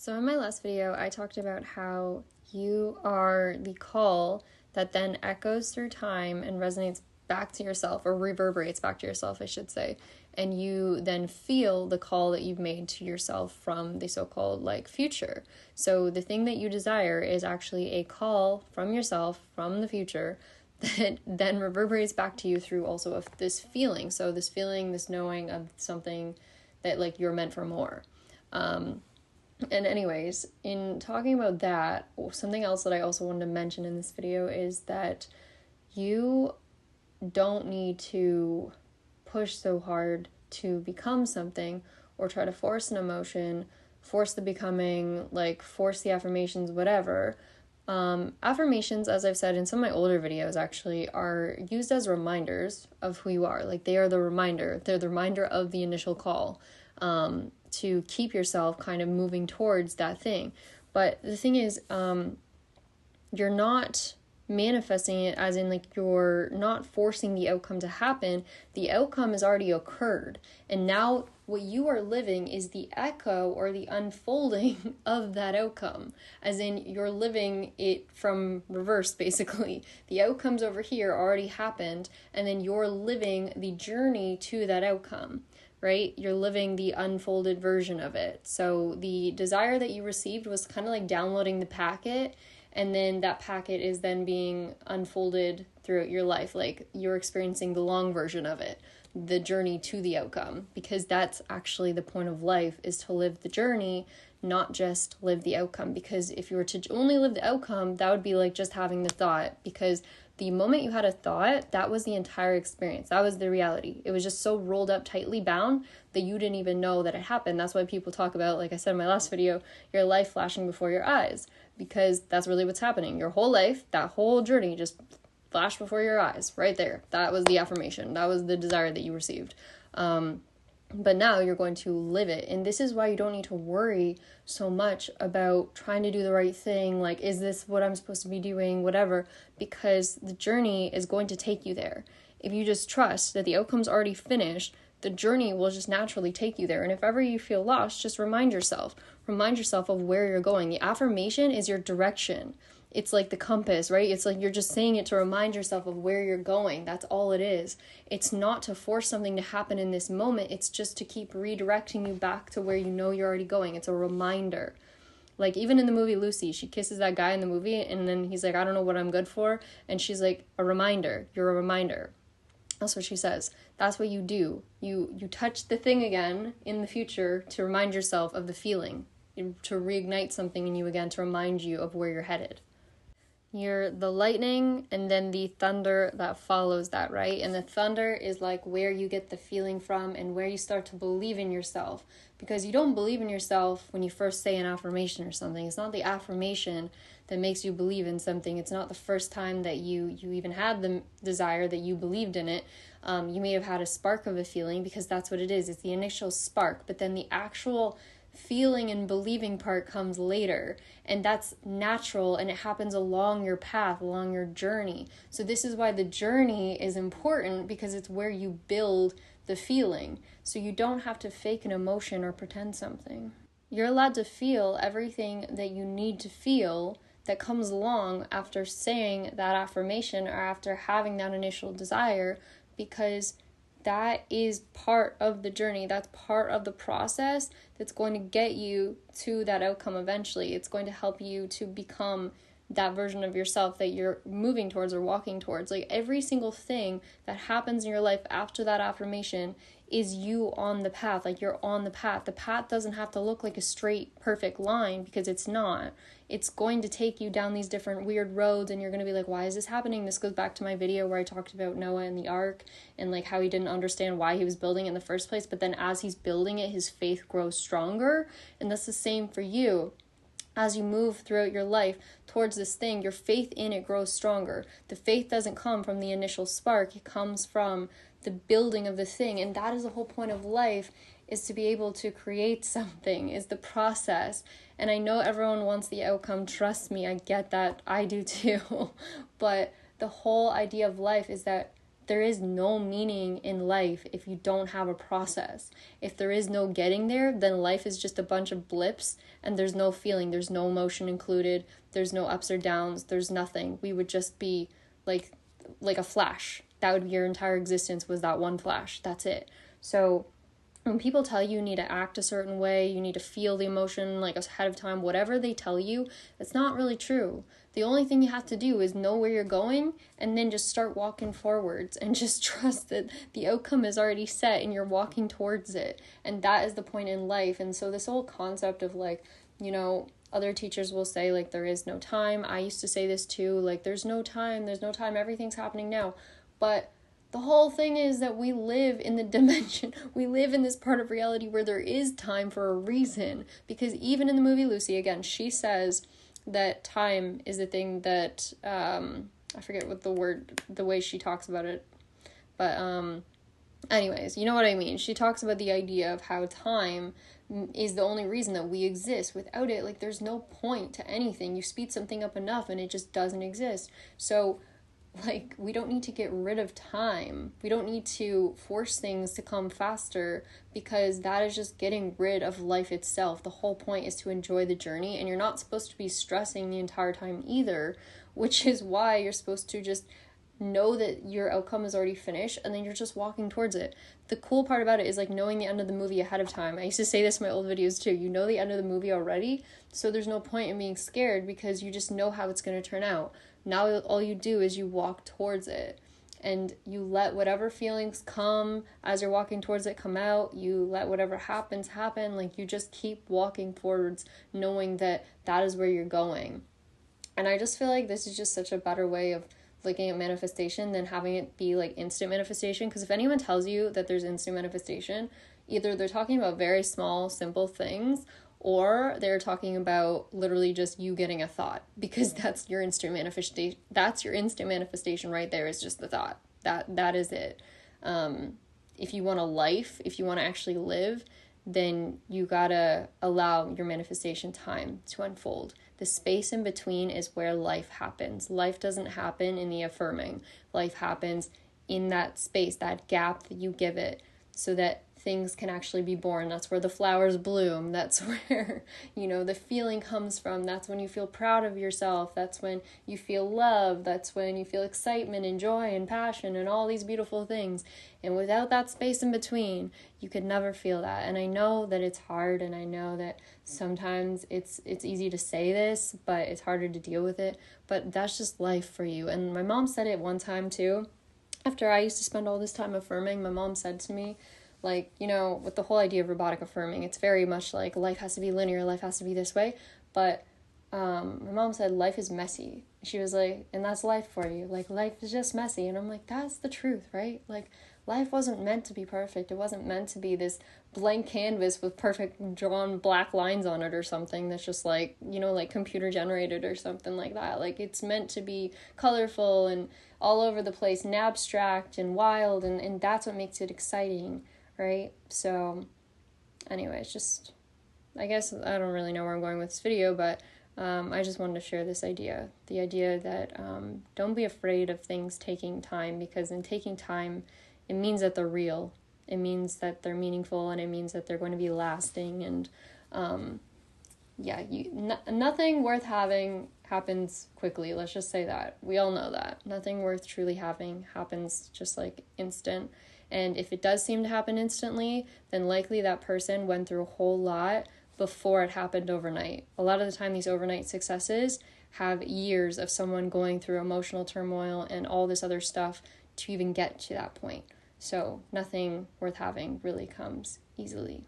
So in my last video, I talked about how you are the call that then echoes through time and resonates back to yourself, or reverberates back to yourself, I should say. And you then feel the call that you've made to yourself from the so-called future. So the thing that you desire is actually a call from yourself, from the future, that then reverberates back to you through also of this feeling. So this feeling, this knowing of something that you're meant for more. And anyways, in talking about that, something else that I also wanted to mention in this video is that you don't need to push so hard to become something or try to force an emotion, force the becoming, force the affirmations, whatever. Affirmations, as I've said in some of my older videos actually, are used as reminders of who you are. They are the reminder. They're the reminder of the initial call. To keep yourself kind of moving towards that thing. But the thing is, you're not manifesting it as in you're not forcing the outcome to happen. The outcome has already occurred. And now what you are living is the echo or the unfolding of that outcome. As in, you're living it from reverse, basically. The outcomes over here already happened, and then you're living the journey to that outcome. Right? You're living the unfolded version of it. So the desire that you received was kind of like downloading the packet, and then that packet is then being unfolded throughout your life. You're experiencing the long version of it, the journey to the outcome, because that's actually the point of life, is to live the journey, not just live the outcome. Because if you were to only live the outcome, that would be like just having the thought, because the moment you had a thought, that was the entire experience. That was the reality. It was just so rolled up, tightly bound that you didn't even know that it happened. That's why people talk about, like I said in my last video, your life flashing before your eyes, because that's really what's happening. Your whole life, that whole journey just flashed before your eyes right there. That was the affirmation. That was the desire that you received. But now you're going to live it. And this is why you don't need to worry so much about trying to do the right thing. Is this what I'm supposed to be doing? Whatever. Because the journey is going to take you there. If you just trust that the outcome's already finished, the journey will just naturally take you there. And if ever you feel lost, just remind yourself. Remind yourself of where you're going. The affirmation is your direction. It's like the compass, right? It's like you're just saying it to remind yourself of where you're going. That's all it is. It's not to force something to happen in this moment. It's just to keep redirecting you back to where you know you're already going. It's a reminder. Even in the movie Lucy, she kisses that guy in the movie, and then he's like, I don't know what I'm good for. And she's like, a reminder. You're a reminder. That's what she says. That's what you do. You touch the thing again in the future to remind yourself of the feeling, to reignite something in you again, to remind you of where you're headed. You're the lightning and then the thunder that follows that, right? And the thunder is where you get the feeling from and where you start to believe in yourself. Because you don't believe in yourself when you first say an affirmation or something. It's not the affirmation that makes you believe in something. It's not the first time that you even had the desire that you believed in it. You may have had a spark of a feeling, because that's what it is. It's the initial spark. But then the actual feeling and believing part comes later, and that's natural, and it happens along your path, along your journey. So this is why the journey is important, because it's where you build the feeling. So you don't have to fake an emotion or pretend something. You're allowed to feel everything that you need to feel that comes along after saying that affirmation or after having that initial desire, because that is part of the journey. That's part of the process that's going to get you to that outcome eventually. It's going to help you to become that version of yourself that you're moving towards or walking towards. Every single thing that happens in your life after that affirmation is you on the path. You're on the path. The path doesn't have to look like a straight, perfect line, because it's not. It's going to take you down these different weird roads, and you're going to be like, why is this happening? This goes back to my video where I talked about Noah and the ark, and how he didn't understand why he was building it in the first place. But then as he's building it, his faith grows stronger. And that's the same for you. As you move throughout your life towards this thing, your faith in it grows stronger. The faith doesn't come from the initial spark. It comes from the building of the thing. And that is the whole point of life, is to be able to create something, is the process. And I know everyone wants the outcome. Trust me, I get that. I do too. But the whole idea of life is that there is no meaning in life if you don't have a process. If there is no getting there, then life is just a bunch of blips and there's no feeling, there's no emotion included, there's no ups or downs, there's nothing. We would just be like a flash. That would be your entire existence, was that one flash. That's it. So when people tell you need to act a certain way, you need to feel the emotion like ahead of time, whatever they tell you, it's not really true. The only thing you have to do is know where you're going and then just start walking forwards and just trust that the outcome is already set and you're walking towards it. And that is the point in life. And so this whole concept of like, you know, other teachers will say like there is no time. I used to say this too, like there's no time, everything's happening now. But the whole thing is that we live in the dimension, we live in this part of reality where there is time for a reason. Because even in the movie Lucy, again, she says that time is the thing that, I forget what the way she talks about it, but anyways, you know what I mean. She talks about the idea of how time is the only reason that we exist. Without it, like, there's no point to anything. You speed something up enough and it just doesn't exist. So like, we don't need to get rid of time. We don't need to force things to come faster, because that is just getting rid of life itself. The whole point is to enjoy the journey, and you're not supposed to be stressing the entire time either, which is why you're supposed to just know that your outcome is already finished and then you're just walking towards it. The cool part about it is like knowing the end of the movie ahead of time. I used to say this in my old videos too. You know the end of the movie already, so there's no point in being scared because you just know how it's going to turn out. Now all you do is you walk towards it, and you let whatever feelings come as you're walking towards it come out. You let whatever happens happen. Like, you just keep walking forwards knowing that that is where you're going. And I just feel like this is just such a better way of looking at manifestation than having it be like instant manifestation. Because if anyone tells you that there's instant manifestation, either they're talking about very small, simple things, or they're talking about literally just you getting a thought, because that's your instant manifestation. That's your instant manifestation right there, is just the thought. That is it. If you want a life, if you want to actually live, then you gotta allow your manifestation time to unfold. The space in between is where life happens. Life doesn't happen in the affirming. Life happens in that space, that gap that you give it, so that things can actually be born. That's where the flowers bloom. That's where, you know, the feeling comes from. That's when you feel proud of yourself. That's when you feel love. That's when you feel excitement and joy and passion and all these beautiful things. And without that space in between, you could never feel that. And I know that it's hard, and I know that sometimes it's easy to say this, but it's harder to deal with it. But that's just life for you. And my mom said it one time too. After I used to spend all this time affirming, my mom said to me, like, you know, with the whole idea of robotic affirming, it's very much like life has to be linear, life has to be this way. But my mom said life is messy. She was like, and that's life for you. Like, life is just messy. And I'm like, that's the truth, right? Like, life wasn't meant to be perfect. It wasn't meant to be this blank canvas with perfect drawn black lines on it or something that's just like, you know, like computer generated or something like that. Like, it's meant to be colorful and all over the place and abstract and wild, and that's what makes it exciting, right? So anyways, just, I guess I don't really know where I'm going with this video, but I just wanted to share this idea, the idea that don't be afraid of things taking time, because in taking time, it means that they're real, it means that they're meaningful, and it means that they're going to be lasting. And nothing worth having happens quickly. Let's just say that. We all know that. Nothing worth truly having happens just like instant. And if it does seem to happen instantly, then likely that person went through a whole lot before it happened overnight. A lot of the time, these overnight successes have years of someone going through emotional turmoil and all this other stuff to even get to that point. So nothing worth having really comes easily.